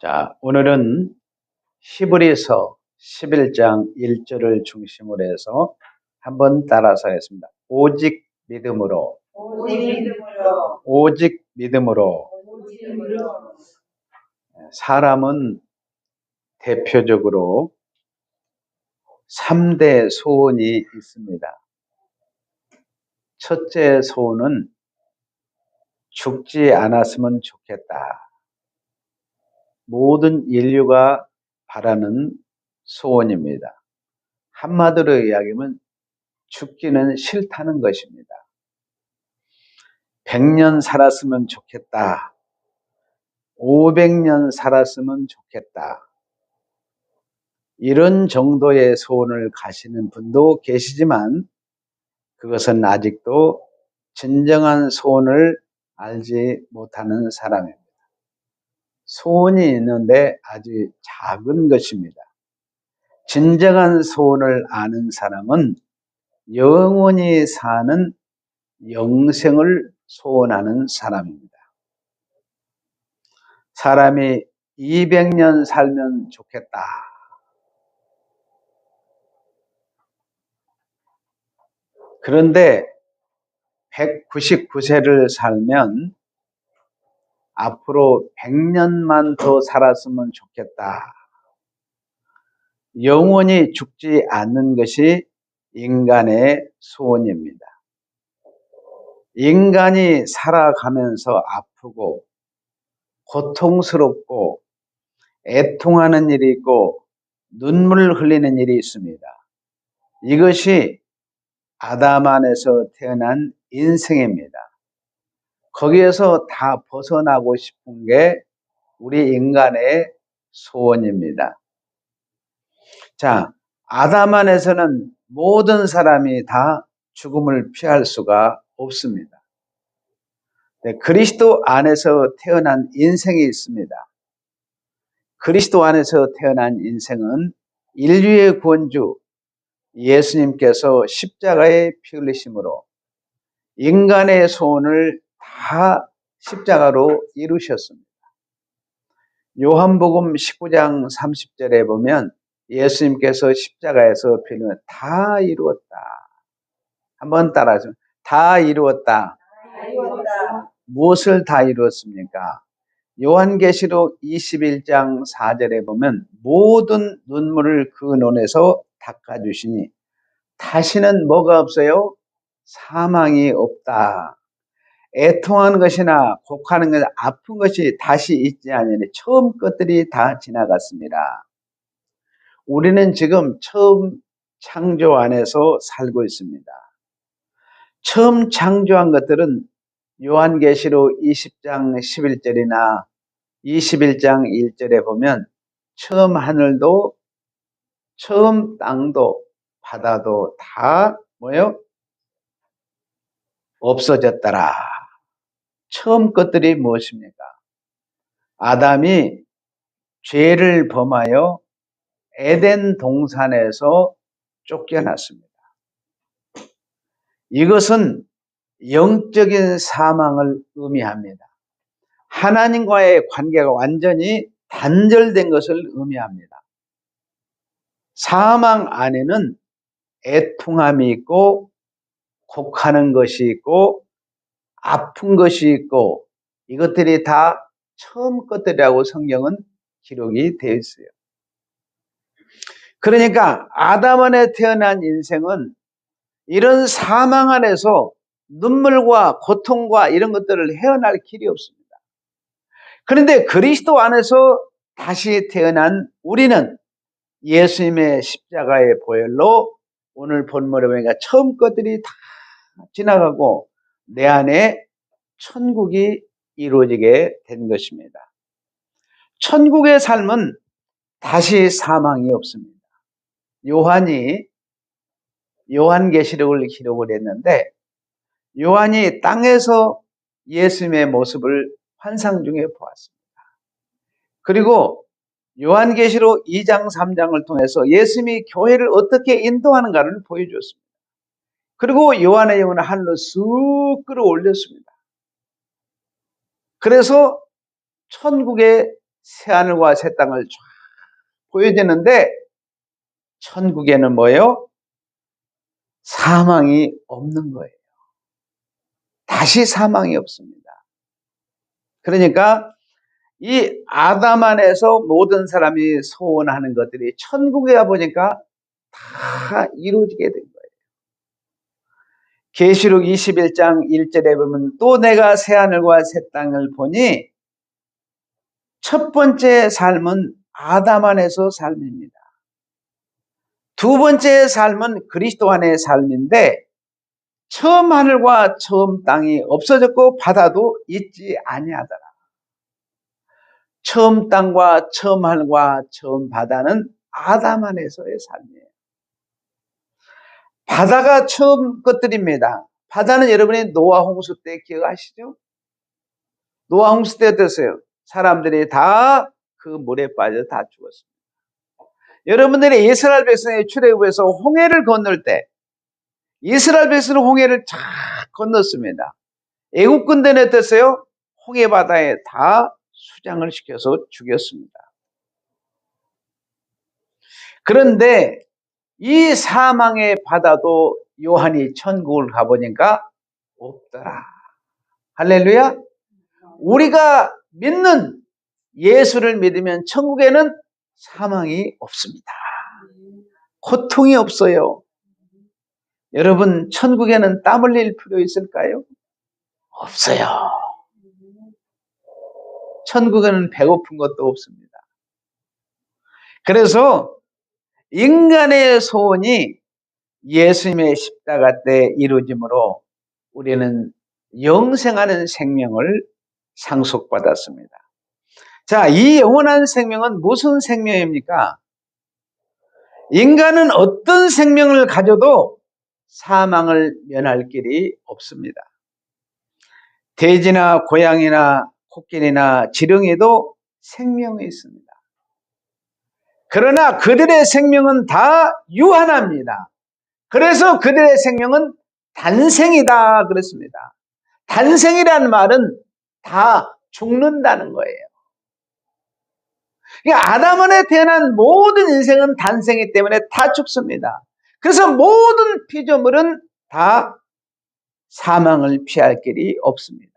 자, 오늘은 히브리서 11장 1절을 중심으로 해서 한번 따라서 하겠습니다. 오직 믿음으로, 오직 믿음으로. 사람은 대표적으로 3대 소원이 있습니다. 첫째 소원은 죽지 않았으면 좋겠다. 모든 인류가 바라는 소원입니다. 한마디로 이야기하면 죽기는 싫다는 것입니다. 100년 살았으면 좋겠다. 500년 살았으면 좋겠다. 이런 정도의 소원을 가시는 분도 계시지만 그것은 아직도 진정한 소원을 알지 못하는 사람입니다. 소원이 있는데 아주 작은 것입니다. 진정한 소원을 아는 사람은 영원히 사는 영생을 소원하는 사람입니다. 사람이 200년 살면 좋겠다. 그런데 199세를 살면 앞으로 100년만 더 살았으면 좋겠다. 영원히 죽지 않는 것이 인간의 소원입니다. 인간이 살아가면서 아프고 고통스럽고 애통하는 일이 있고 눈물을 흘리는 일이 있습니다. 이것이 아담 안에서 태어난 인생입니다. 거기에서 다 벗어나고 싶은 게 우리 인간의 소원입니다. 자, 아담 안에서는 모든 사람이 다 죽음을 피할 수가 없습니다. 네, 그리스도 안에서 태어난 인생이 있습니다. 그리스도 안에서 태어난 인생은 인류의 구원주 예수님께서 십자가에 피 흘리심으로 인간의 소원을 다 십자가로 이루셨습니다. 요한복음 19장 30절에 보면 예수님께서 십자가에서 피 흘리면 다 이루었다. 한번 따라하시면 다 이루었다. 무엇을 다 이루었습니까? 요한계시록 21장 4절에 보면 모든 눈물을 그 눈에서 닦아주시니 다시는 뭐가 없어요? 사망이 없다. 애통하는 것이나 곡하는 것, 아픈 것이 다시 있지 않으니 처음 것들이 다 지나갔습니다. 우리는 지금 처음 창조 안에서 살고 있습니다. 처음 창조한 것들은 요한계시록 20장 11절이나 21장 1절에 보면 처음 하늘도 처음 땅도 바다도 다 뭐요? 없어졌더라. 처음 것들이 무엇입니까? 아담이 죄를 범하여 에덴 동산에서 쫓겨났습니다. 이것은 영적인 사망을 의미합니다. 하나님과의 관계가 완전히 단절된 것을 의미합니다. 사망 안에는 애통함이 있고 곡하는 것이 있고 아픈 것이 있고 이것들이 다 처음 것들이라고 성경은 기록이 되어 있어요. 그러니까 아담 안에 태어난 인생은 이런 사망 안에서 눈물과 고통과 이런 것들을 헤어날 길이 없습니다. 그런데 그리스도 안에서 다시 태어난 우리는 예수님의 십자가의 보혈로 오늘 본문에 보니까 처음 것들이 다 지나가고 내 안에 천국이 이루어지게 된 것입니다. 천국의 삶은 다시 사망이 없습니다. 요한이 요한계시록을 기록을 했는데 요한이 땅에서 예수님의 모습을 환상 중에 보았습니다. 그리고 요한계시록 2장 3장을 통해서 예수님이 교회를 어떻게 인도하는가를 보여주었습니다. 그리고 요한의 영혼을 하늘로 쑥 끌어올렸습니다. 그래서 천국의 새하늘과 새 땅을 쫙 보여지는데 천국에는 뭐예요? 사망이 없는 거예요. 다시 사망이 없습니다. 그러니까 이 아담 안에서 모든 사람이 소원하는 것들이 천국에 가보니까 다 이루어지게 된 거예요. 계시록 21장 1절에 보면 또 내가 새하늘과 새 땅을 보니 첫 번째 삶은 아담 안에서 삶입니다. 두 번째 삶은 그리스도 안의 삶인데 처음 하늘과 처음 땅이 없어졌고 바다도 있지 아니하더라. 처음 땅과 처음 하늘과 처음 바다는 아담 안에서의 삶이에요. 바다가 처음 것들입니다. 바다는 여러분이 노아 홍수 때 기억하시죠? 노아 홍수 때 어땠어요? 사람들이 다 그 물에 빠져 다 죽었습니다. 여러분들이 이스라엘 백성의 출애굽에서 홍해를 건널 때 이스라엘 백성은 홍해를 쫙 건넜습니다. 애국군대는 어땠어요? 홍해 바다에 다 수장을 시켜서 죽였습니다. 그런데 이 사망의 바다도 요한이 천국을 가보니까 없더라. 할렐루야. 우리가 믿는 예수를 믿으면 천국에는 사망이 없습니다. 고통이 없어요. 여러분 천국에는 땀 흘릴 필요 있을까요? 없어요. 천국에는 배고픈 것도 없습니다. 그래서 인간의 소원이 예수님의 십자가 때 이루어지므로 우리는 영생하는 생명을 상속받았습니다. 자, 이 영원한 생명은 무슨 생명입니까? 인간은 어떤 생명을 가져도 사망을 면할 길이 없습니다. 돼지나 고양이나 코끼리나 지렁이도 생명이 있습니다. 그러나 그들의 생명은 다 유한합니다. 그래서 그들의 생명은 단생이다 그랬습니다. 단생이라는 말은 다 죽는다는 거예요. 그러니까 아담 안에 태어난 모든 인생은 단생이기 때문에 다 죽습니다. 그래서 모든 피조물은 다 사망을 피할 길이 없습니다.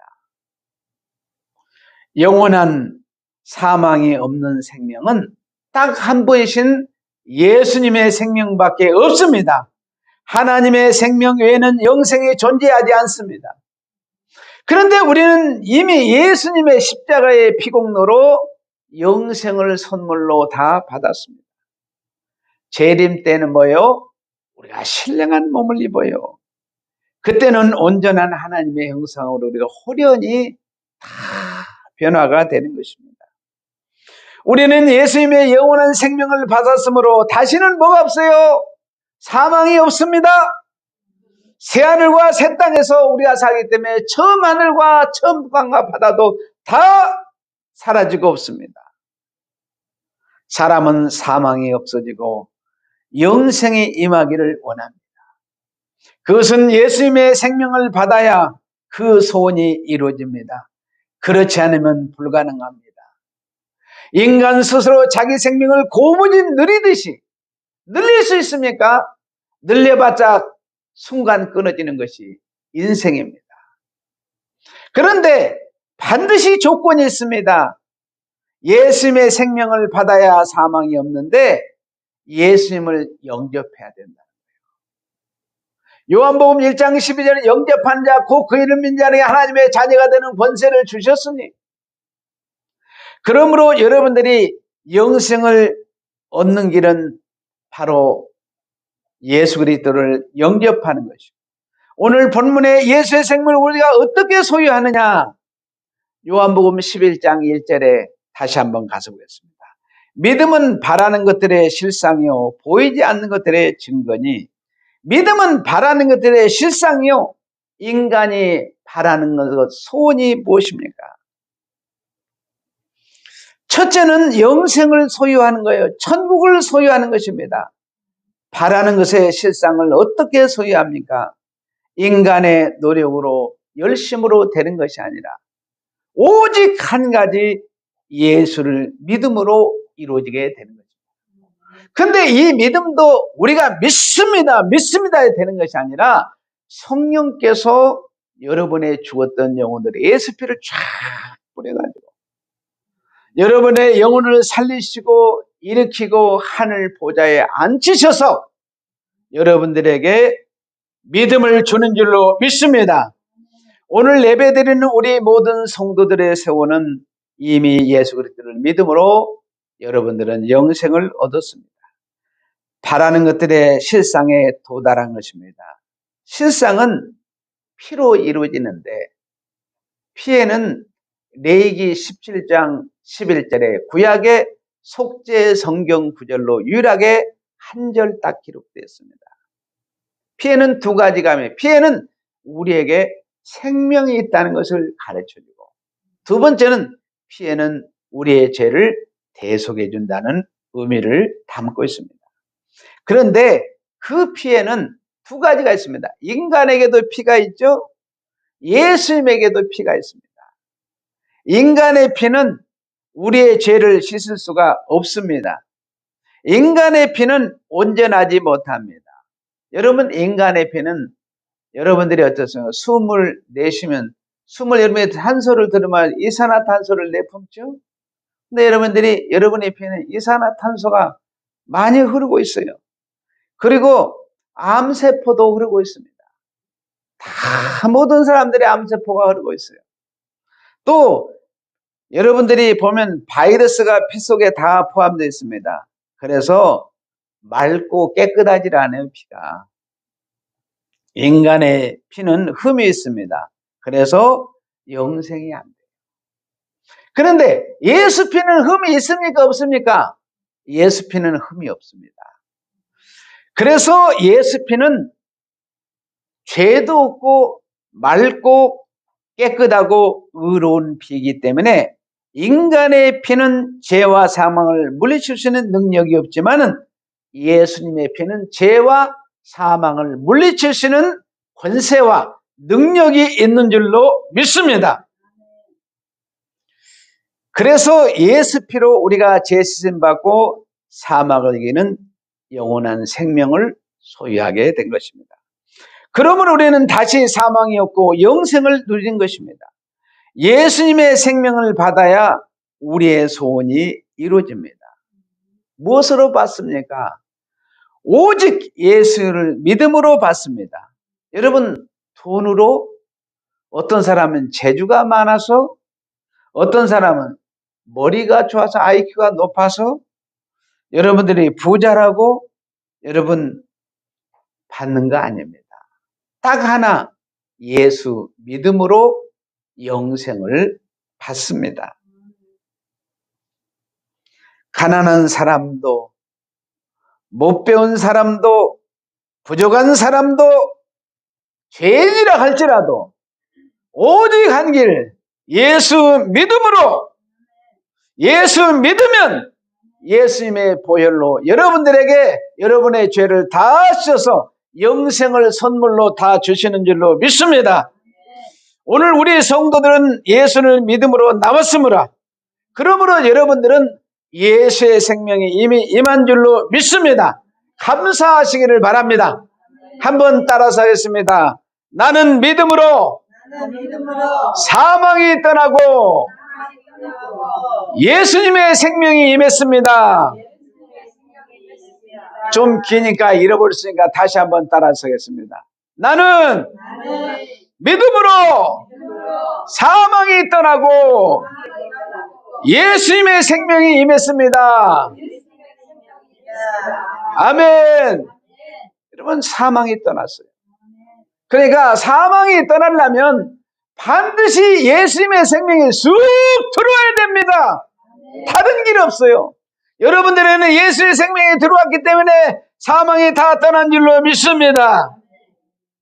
영원한 사망이 없는 생명은 딱 한 분이신 예수님의 생명밖에 없습니다. 하나님의 생명 외에는 영생이 존재하지 않습니다. 그런데 우리는 이미 예수님의 십자가의 피공로로 영생을 선물로 다 받았습니다. 재림 때는 뭐예요? 우리가 신령한 몸을 입어요. 그때는 온전한 하나님의 형상으로 우리가 호련히 다 변화가 되는 것입니다. 우리는 예수님의 영원한 생명을 받았으므로 다시는 뭐가 없어요? 사망이 없습니다. 새하늘과 새 땅에서 우리가 살기 때문에 처음 하늘과 처음 땅과 바다도 다 사라지고 없습니다. 사람은 사망이 없어지고 영생이 임하기를 원합니다. 그것은 예수님의 생명을 받아야 그 소원이 이루어집니다. 그렇지 않으면 불가능합니다. 인간 스스로 자기 생명을 고무지 늘리듯이 늘릴 수 있습니까? 늘려봤자 순간 끊어지는 것이 인생입니다. 그런데 반드시 조건이 있습니다. 예수님의 생명을 받아야 사망이 없는데 예수님을 영접해야 된다. 요한복음 1장 12절에 영접한 자 곧 그 이름 믿는 자에게 하나님의 자녀가 되는 권세를 주셨으니, 그러므로 여러분들이 영생을 얻는 길은 바로 예수 그리스도를 영접하는 것이고, 오늘 본문에 예수의 생명을 우리가 어떻게 소유하느냐, 요한복음 11장 1절에 다시 한번 가서 보겠습니다. 믿음은 바라는 것들의 실상이요 보이지 않는 것들의 증거니, 믿음은 바라는 것들의 실상이요 인간이 바라는 것 소원이 무엇입니까? 첫째는 영생을 소유하는 거예요. 천국을 소유하는 것입니다. 바라는 것의 실상을 어떻게 소유합니까? 인간의 노력으로 열심으로 되는 것이 아니라 오직 한 가지 예수를 믿음으로 이루어지게 되는 거죠. 근데 이 믿음도 우리가 믿습니다에 되는 것이 아니라 성령께서 여러분의 죽었던 영혼들의 예수피를 쫙 뿌려가지고 여러분의 영혼을 살리시고 일으키고 하늘 보좌에 앉히셔서 여러분들에게 믿음을 주는 줄로 믿습니다. 오늘 예배드리는 우리 모든 성도들의 세원은 이미 예수 그리스도를 믿음으로 여러분들은 영생을 얻었습니다. 바라는 것들의 실상에 도달한 것입니다. 실상은 피로 이루어지는데 피에는 레위기 17장 11절에 구약의 속죄 성경 구절로 유일하게 한 절 딱 기록되어 있습니다. 피에는 두 가지가 있습니다. 피에는 우리에게 생명이 있다는 것을 가르쳐주고 두 번째는 피에는 우리의 죄를 대속해 준다는 의미를 담고 있습니다. 그런데 그 피에는 두 가지가 있습니다. 인간에게도 피가 있죠. 예수님에게도 피가 있습니다. 인간의 피는 우리의 죄를 씻을 수가 없습니다. 인간의 피는 온전하지 못합니다. 여러분, 인간의 피는 여러분들이 어떻습니까? 숨을 내쉬면 숨을 여러분이 탄소를 들으면 이산화탄소를 내뿜죠. 근데 여러분의 피에는 이산화탄소가 많이 흐르고 있어요. 그리고 암세포도 흐르고 있습니다. 다 모든 사람들의 암세포가 흐르고 있어요. 또 여러분들이 보면 바이러스가 피 속에 다 포함되어 있습니다. 그래서 맑고 깨끗하지 않아요, 피가. 인간의 피는 흠이 있습니다. 그래서 영생이 안 돼요. 그런데 예수 피는 흠이 있습니까? 없습니까? 예수 피는 흠이 없습니다. 그래서 예수 피는 죄도 없고 맑고 깨끗하고 의로운 피이기 때문에 인간의 피는 죄와 사망을 물리칠 수 있는 능력이 없지만은 예수님의 피는 죄와 사망을 물리칠 수 있는 권세와 능력이 있는 줄로 믿습니다. 그래서 예수 피로 우리가 죄 씻음 받고 사망을 이기는 영원한 생명을 소유하게 된 것입니다. 그러면 우리는 다시 사망이 없고 영생을 누린 것입니다. 예수님의 생명을 받아야 우리의 소원이 이루어집니다. 무엇으로 받습니까? 오직 예수를 믿음으로 받습니다. 여러분, 돈으로, 어떤 사람은 재주가 많아서, 어떤 사람은 머리가 좋아서 IQ가 높아서 여러분들이 부자라고 여러분 받는 거 아닙니다. 딱 하나, 예수 믿음으로 영생을 받습니다. 가난한 사람도 못 배운 사람도 부족한 사람도 죄인이라 할지라도 오직 한 길, 예수 믿음으로, 예수 믿으면 예수님의 보혈로 여러분들에게 여러분의 죄를 다 씻어서 영생을 선물로 다 주시는 줄로 믿습니다. 오늘 우리 성도들은 예수를 믿음으로 남았으므로, 그러므로 여러분들은 예수의 생명이 이미 임한 줄로 믿습니다. 감사하시기를 바랍니다. 한번 따라서 하겠습니다. 나는 믿음으로 사망이 떠나고 예수님의 생명이 임했습니다. 좀 기니까 잃어버렸으니까 다시 한번 따라서 하겠습니다. 나는 믿음으로 사망이 떠나고 예수님의 생명이 임했습니다. 아멘. 여러분, 사망이 떠났어요. 그러니까 사망이 떠나려면 반드시 예수님의 생명이 쑥 들어와야 됩니다. 다른 길 없어요. 여러분들에는 예수의 생명이 들어왔기 때문에 사망이 다 떠난 줄로 믿습니다.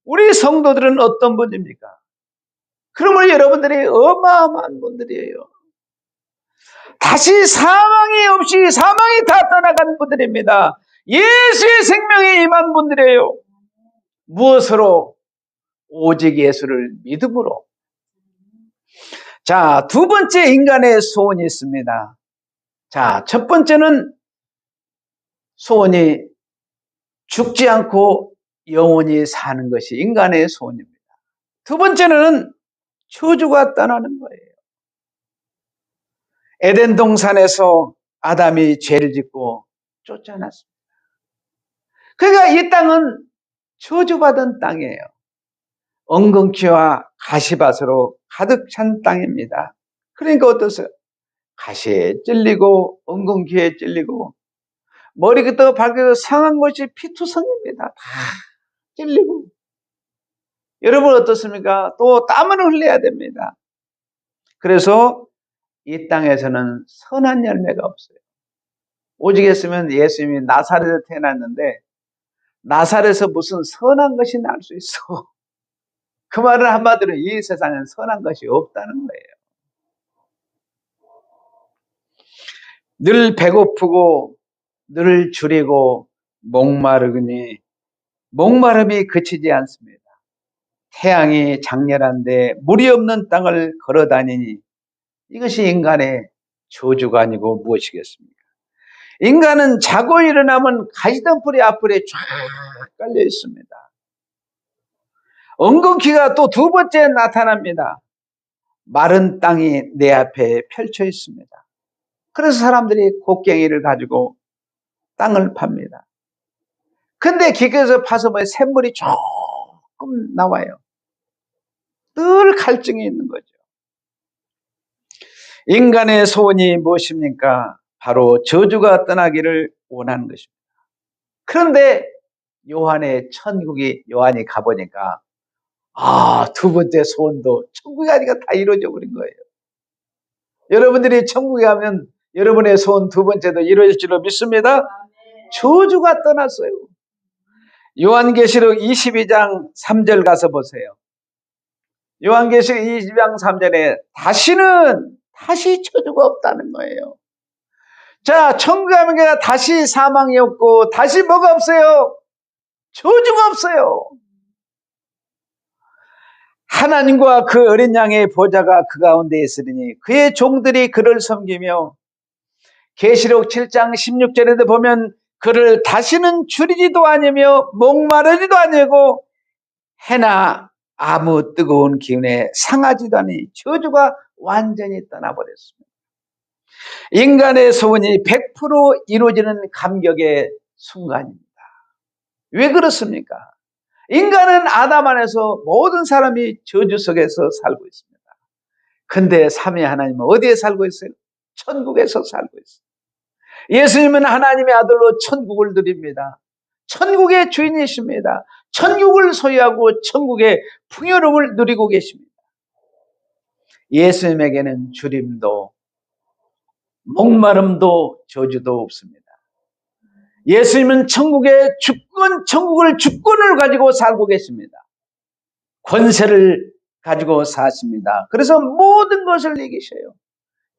우리 성도들은 어떤 분입니까? 그러면 여러분들이 어마어마한 분들이에요. 다시 사망이 없이 사망이 다 떠나간 분들입니다. 예수의 생명이 임한 분들이에요. 무엇으로? 오직 예수를 믿음으로. 자, 두 번째 인간의 소원이 있습니다. 자, 첫 번째는 소원이 죽지 않고 영원히 사는 것이 인간의 소원입니다. 두 번째는 저주가 떠나는 거예요. 에덴 동산에서 아담이 죄를 짓고 쫓아났습니다. 그러니까 이 땅은 저주받은 땅이에요. 엉겅퀴와 가시밭으로 가득 찬 땅입니다. 그러니까 어떠세요? 가시에 찔리고 엉겅퀴에 찔리고 머리부터 발끝 상한 것이 피투성입니다. 다 찔리고. 여러분 어떻습니까? 또 땀을 흘려야 됩니다. 그래서 이 땅에서는 선한 열매가 없어요. 오직 했으면 예수님이 나사렛에 태어났는데 나사렛에서 무슨 선한 것이 날 수 있어. 그 말은 한마디로 이 세상엔 선한 것이 없다는 거예요. 늘 배고프고 늘 줄이고 목마르니 목마름이 그치지 않습니다. 태양이 장렬한데 물이 없는 땅을 걸어다니니 이것이 인간의 저주가 아니고 무엇이겠습니까? 인간은 자고 일어나면 가시덤불이 앞으로 쫙 깔려 있습니다. 엉겅퀴가 또 두 번째 나타납니다. 마른 땅이 내 앞에 펼쳐 있습니다. 그래서 사람들이 곡괭이를 가지고 땅을 팝니다. 근데 기계에서 파서 보면 샘물이 조금 나와요. 늘 갈증이 있는 거죠. 인간의 소원이 무엇입니까? 바로 저주가 떠나기를 원하는 것입니다. 그런데 요한이 가보니까 두 번째 소원도 천국에 가니까 다 이루어져 버린 거예요. 여러분들이 천국에 가면 여러분의 소원 두 번째도 이루어질 줄로 믿습니다. 저주가 떠났어요. 요한계시록 22장 3절 가서 보세요. 요한계시록 22장 3절에 다시 저주가 없다는 거예요. 자, 천국에 가면 다시 사망이 없고 다시 뭐가 없어요? 저주가 없어요. 하나님과 그 어린 양의 보좌가 그 가운데 있으리니 그의 종들이 그를 섬기며 계시록 7장 16절에도 보면 그를 다시는 줄이지도 아니며 목마르지도 아니고 해나 아무 뜨거운 기운에 상하지도 아니 저주가 완전히 떠나버렸습니다. 인간의 소원이 100% 이루어지는 감격의 순간입니다. 왜 그렇습니까? 인간은 아담 안에서 모든 사람이 저주 속에서 살고 있습니다. 근데 삼위 하나님은 어디에 살고 있어요? 천국에서 살고 있어요. 예수님은 하나님의 아들로 천국을 누립니다. 천국의 주인이십니다. 천국을 소유하고 천국의 풍요로움을 누리고 계십니다. 예수님에게는 주림도 목마름도 저주도 없습니다. 예수님은 천국을 주권을 가지고 살고 계십니다. 권세를 가지고 사십니다. 그래서 모든 것을 이기셔요.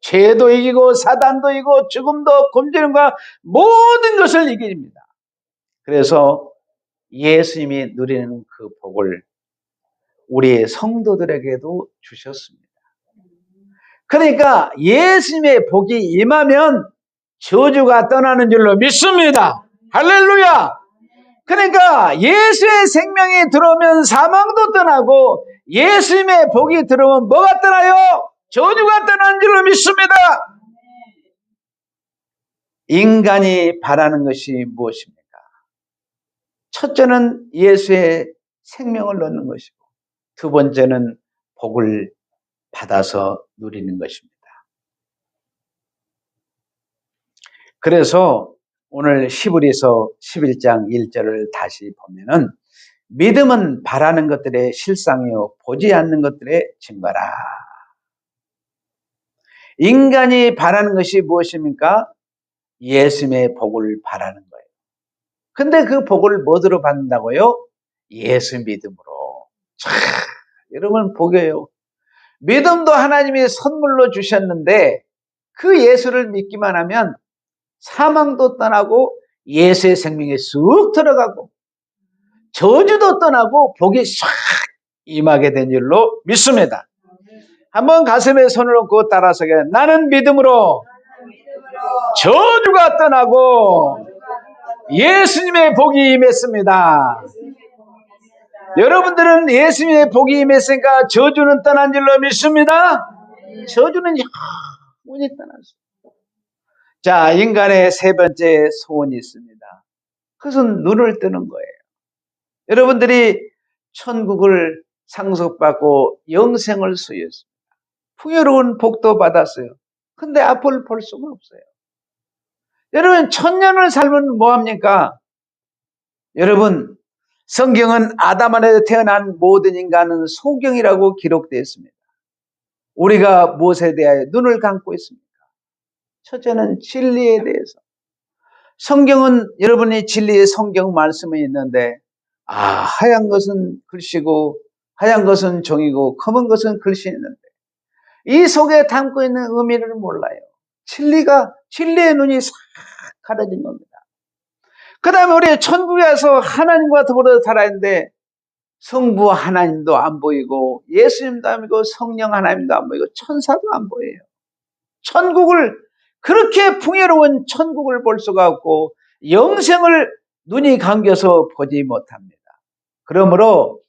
죄도 이기고 사단도 이기고 죽음도 굶주림과 모든 것을 이깁니다. 그래서 예수님이 누리는 그 복을 우리 성도들에게도 주셨습니다. 그러니까 예수님의 복이 임하면 저주가 떠나는 줄로 믿습니다. 할렐루야! 그러니까 예수의 생명이 들어오면 사망도 떠나고 예수님의 복이 들어오면 뭐가 떠나요? 저주가 떠나는 줄로 믿습니다. 인간이 바라는 것이 무엇입니까? 첫째는 예수의 생명을 얻는 것이고 두 번째는 복을 받아서 누리는 것입니다. 그래서 오늘 히브리서 11장 1절을 다시 보면은 믿음은 바라는 것들의 실상이요 보지 않는 것들의 증거라. 인간이 바라는 것이 무엇입니까? 예수님의 복을 바라는 거예요. 근데 그 복을 뭐로 받는다고요? 예수 믿음으로. 여러분 복이에요. 믿음도 하나님이 선물로 주셨는데 그 예수를 믿기만 하면 사망도 떠나고 예수의 생명에 쑥 들어가고 저주도 떠나고 복이 싹 임하게 된 줄로 믿습니다. 한번 가슴에 손을 얹고 따라서게. 나는 믿음으로 저주가 떠나고 예수님의 복이 임했습니다. 여러분들은 예수님의 복이 임했으니까 저주는 떠난 줄로 믿습니다. 저주는 영원히 떠났습니다. 자, 인간의 세 번째 소원이 있습니다. 그것은 눈을 뜨는 거예요. 여러분들이 천국을 상속받고 영생을 소유했습니다. 풍요로운 복도 받았어요. 근데 앞을 볼 수가 없어요. 여러분, 천년을 살면 뭐합니까? 여러분, 성경은 아담 안에서 태어난 모든 인간은 소경이라고 기록되어 있습니다. 우리가 무엇에 대하여 눈을 감고 있습니까? 첫째는 진리에 대해서. 성경은 여러분이 진리의 성경 말씀이 있는데 하얀 것은 글씨고 하얀 것은 종이고 검은 것은 글씨 있는데 이 속에 담고 있는 의미를 몰라요. 진리의 눈이 싹 가려진 겁니다. 그 다음에 우리 천국에 와서 하나님과 더불어 살아있는데 성부 하나님도 안 보이고 예수님도 안 보이고 성령 하나님도 안 보이고 천사도 안 보여요. 천국을 그렇게 풍요로운 천국을 볼 수가 없고 영생을 눈이 감겨서 보지 못합니다. 그러므로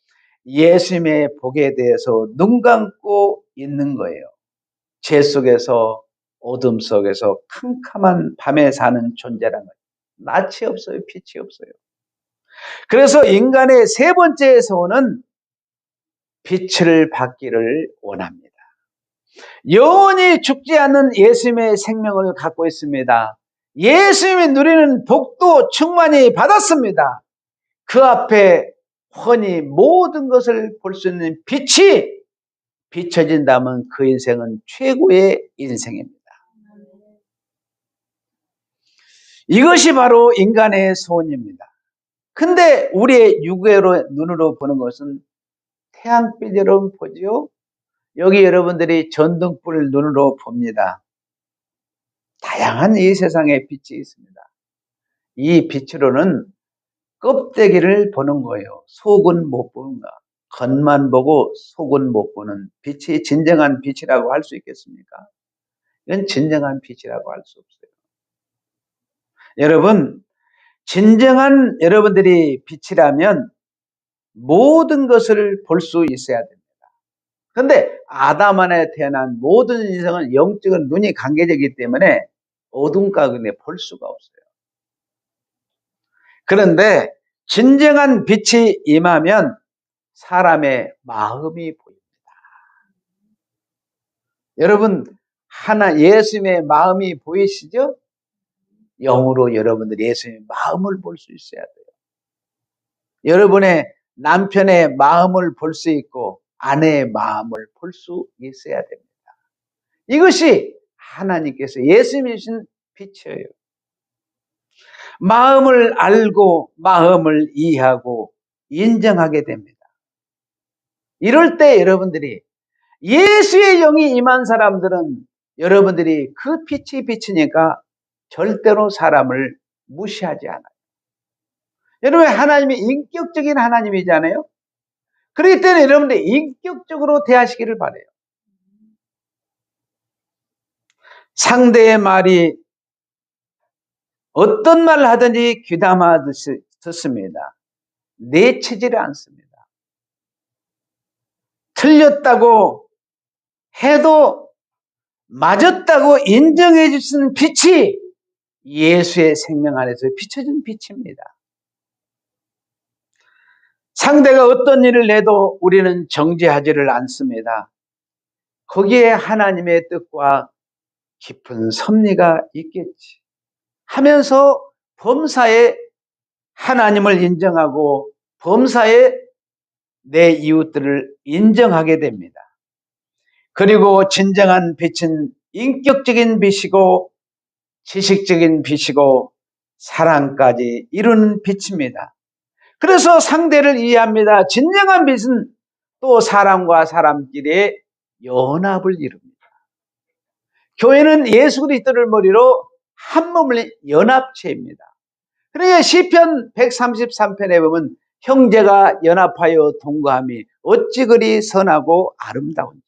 예수님의 복에 대해서 눈 감고 있는 거예요. 죄 속에서 어둠 속에서 캄캄한 밤에 사는 존재라는 거예요. 낯이 없어요. 빛이 없어요. 그래서 인간의 세 번째 소원은 빛을 받기를 원합니다. 영원히 죽지 않는 예수님의 생명을 갖고 있습니다. 예수님이 누리는 복도 충만히 받았습니다. 그 앞에 훤히 모든 것을 볼 수 있는 빛이 비춰진다면 그 인생은 최고의 인생입니다. 이것이 바로 인간의 소원입니다. 근데 우리의 육외로 눈으로 보는 것은 태양빛 여러분 보죠? 여기 여러분들이 전등불 눈으로 봅니다. 다양한 이 세상에 빛이 있습니다. 이 빛으로는 껍데기를 보는 거예요. 속은 못 보는가. 겉만 보고 속은 못 보는 빛이 진정한 빛이라고 할 수 있겠습니까? 이건 진정한 빛이라고 할 수 없어요. 여러분, 진정한 여러분들이 빛이라면 모든 것을 볼 수 있어야 됩니다. 그런데 아담 안에 태어난 모든 인생은 영적인 눈이 관계되기 때문에 어둠 가운데 볼 수가 없어요. 그런데 진정한 빛이 임하면 사람의 마음이 보입니다. 여러분, 예수님의 마음이 보이시죠? 영으로 여러분들이 예수님의 마음을 볼 수 있어야 돼요. 여러분의 남편의 마음을 볼 수 있고 아내의 마음을 볼 수 있어야 됩니다. 이것이 하나님께서 예수님이 주신 빛이에요. 마음을 알고 마음을 이해하고 인정하게 됩니다. 이럴 때 여러분들이 예수의 영이 임한 사람들은 여러분들이 그 빛이 비치니까 절대로 사람을 무시하지 않아요. 여러분, 하나님이 인격적인 하나님이잖아요. 그렇기 때문에 여러분들이 인격적으로 대하시기를 바라요. 상대의 말이 어떤 말을 하든지 귀담아 듣습니다. 내치지를 않습니다. 틀렸다고 해도 맞았다고 인정해 주시는 빛이 예수의 생명 안에서 비춰진 빛입니다. 상대가 어떤 일을 해도 우리는 정죄하지를 않습니다. 거기에 하나님의 뜻과 깊은 섭리가 있겠지 하면서 범사에 하나님을 인정하고 범사에 내 이웃들을 인정하게 됩니다. 그리고 진정한 빛은 인격적인 빛이고 지식적인 빛이고 사랑까지 이루는 빛입니다. 그래서 상대를 이해합니다. 진정한 빛은 또 사람과 사람끼리의 연합을 이룹니다. 교회는 예수 그리스도를 머리로 한 몸을 연합체입니다. 그러니까 시편 133편에 보면 형제가 연합하여 동거함이 어찌 그리 선하고 아름다운지.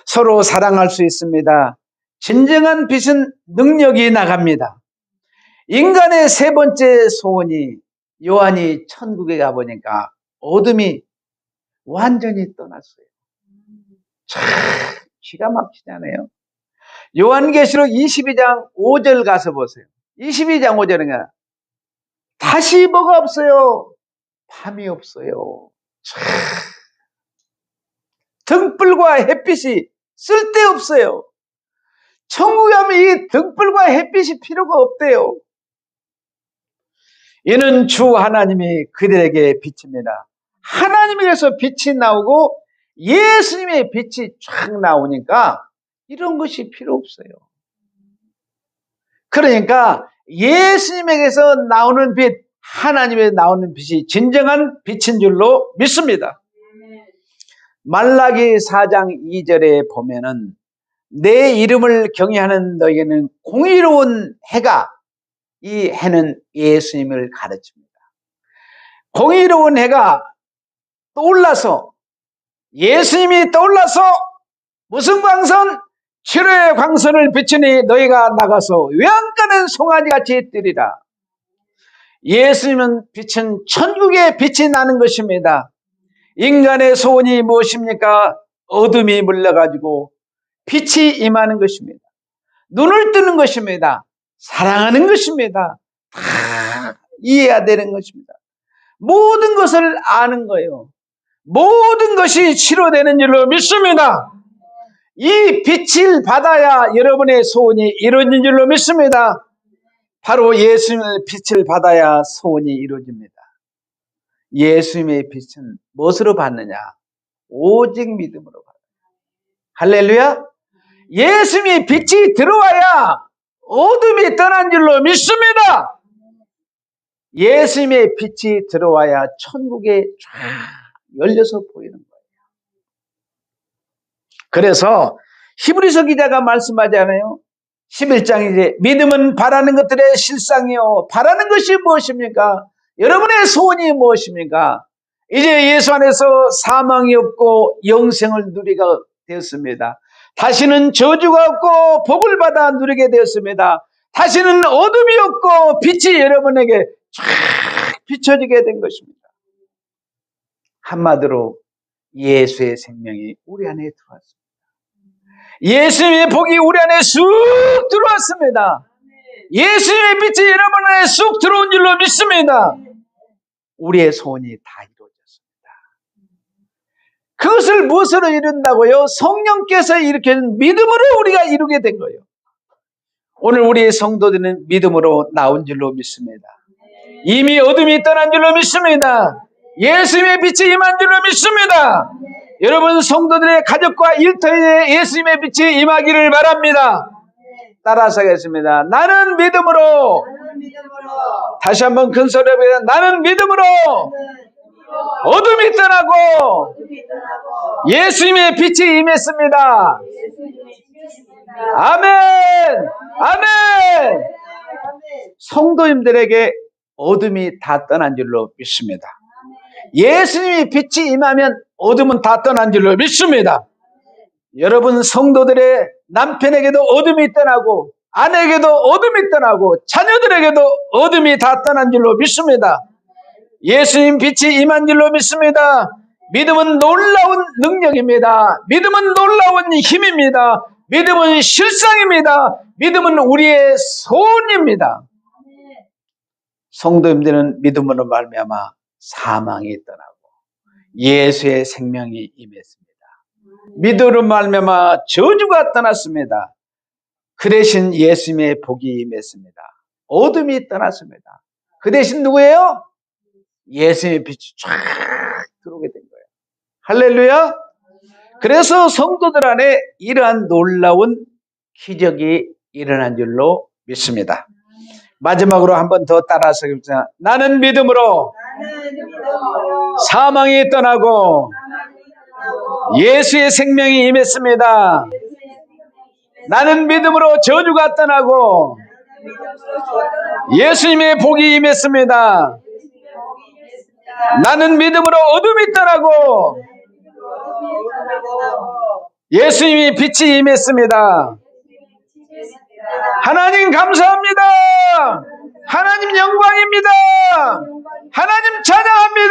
서로 사랑할 수 있습니다. 진정한 빛은 능력이 나갑니다. 인간의 세 번째 소원이 요한이 천국에 가보니까 어둠이 완전히 떠났어요. 참 기가 막히잖아요. 요한계시록 22장 5절 가서 보세요. 22장 5절은 다시 뭐가 없어요? 밤이 없어요. 참 등불과 햇빛이 쓸데없어요. 천국에 가면 이 등불과 햇빛이 필요가 없대요. 이는 주 하나님이 그들에게 빛입니다. 하나님에게서 빛이 나오고 예수님의 빛이 쫙 나오니까 이런 것이 필요 없어요. 그러니까 예수님에게서 나오는 빛, 하나님에서 나오는 빛이 진정한 빛인 줄로 믿습니다. 말라기 4장 2절에 보면은 내 이름을 경외하는 너에게는 공의로운 해가, 이 해는 예수님을 가르칩니다. 공의로운 해가 떠올라서, 예수님이 떠올라서 무슨 광선? 치료의 광선을 비추니 너희가 나가서 외양간은 송아지같이 뜨리라. 예수님은 빛은 천국의 빛이 나는 것입니다. 인간의 소원이 무엇입니까? 어둠이 물러가지고 빛이 임하는 것입니다. 눈을 뜨는 것입니다. 사랑하는 것입니다. 다 이해해야 되는 것입니다. 모든 것을 아는 거예요. 모든 것이 치료되는 줄로 믿습니다. 이 빛을 받아야 여러분의 소원이 이루어진 줄로 믿습니다. 바로 예수님의 빛을 받아야 소원이 이루어집니다. 예수님의 빛은 무엇으로 받느냐? 오직 믿음으로 받아요. 할렐루야. 예수님의 빛이 들어와야 어둠이 떠난 줄로 믿습니다. 예수님의 빛이 들어와야 천국에 쫙 열려서 보이는 거예요. 그래서 히브리서 기자가 말씀하잖아요. 11장 이제 믿음은 바라는 것들의 실상이요. 바라는 것이 무엇입니까? 여러분의 소원이 무엇입니까? 이제 예수 안에서 사망이 없고 영생을 누리게 되었습니다. 다시는 저주가 없고 복을 받아 누리게 되었습니다. 다시는 어둠이 없고 빛이 여러분에게 쫙 비춰지게 된 것입니다. 한마디로 예수의 생명이 우리 안에 들어왔습니다. 예수님의 복이 우리 안에 쑥 들어왔습니다. 예수님의 빛이 여러분 안에 쑥 들어온 줄로 믿습니다. 우리의 소원이 다 이루어졌습니다. 그것을 무엇으로 이룬다고요? 성령께서 일으키는 믿음으로 우리가 이루게 된 거예요. 오늘 우리의 성도들은 믿음으로 나온 줄로 믿습니다. 이미 어둠이 떠난 줄로 믿습니다. 예수님의 빛이 임한 줄로 믿습니다. 여러분 성도들의 가족과 일터에 예수님의 빛이 임하기를 바랍니다. 따라서 하겠습니다. 나는 믿음으로. 다시 한번 큰 소리로 해보세요. 나는 믿음으로 어둠이 떠나고 예수님의 빛이 임했습니다. 아멘. 아멘. 성도님들에게 어둠이 다 떠난 줄로 믿습니다. 예수님이 빛이 임하면 어둠은 다 떠난 줄로 믿습니다. 여러분 성도들의 남편에게도 어둠이 떠나고 아내에게도 어둠이 떠나고 자녀들에게도 어둠이 다 떠난 줄로 믿습니다. 예수님 빛이 임한 줄로 믿습니다. 믿음은 놀라운 능력입니다. 믿음은 놀라운 힘입니다. 믿음은 실상입니다. 믿음은 우리의 소원입니다. 성도님들은 믿음으로 말미암아 사망이 떠나고 예수의 생명이 임했습니다. 믿음으로 말미암아 저주가 떠났습니다. 그 대신 예수님의 복이 임했습니다. 어둠이 떠났습니다. 그 대신 누구예요? 예수님의 빛이 쫙 들어오게 된 거예요. 할렐루야. 그래서 성도들 안에 이러한 놀라운 기적이 일어난 줄로 믿습니다. 마지막으로 한 번 더 따라서 해봅시다. 나는 믿음으로 사망이 떠나고 예수의 생명이 임했습니다. 나는 믿음으로 저주가 떠나고 예수님의 복이 임했습니다. 나는 믿음으로 어둠이 떠나고 예수님이 빛이 임했습니다. 하나님 감사합니다. 하나님 영광입니다. 하나님 찬양합니다.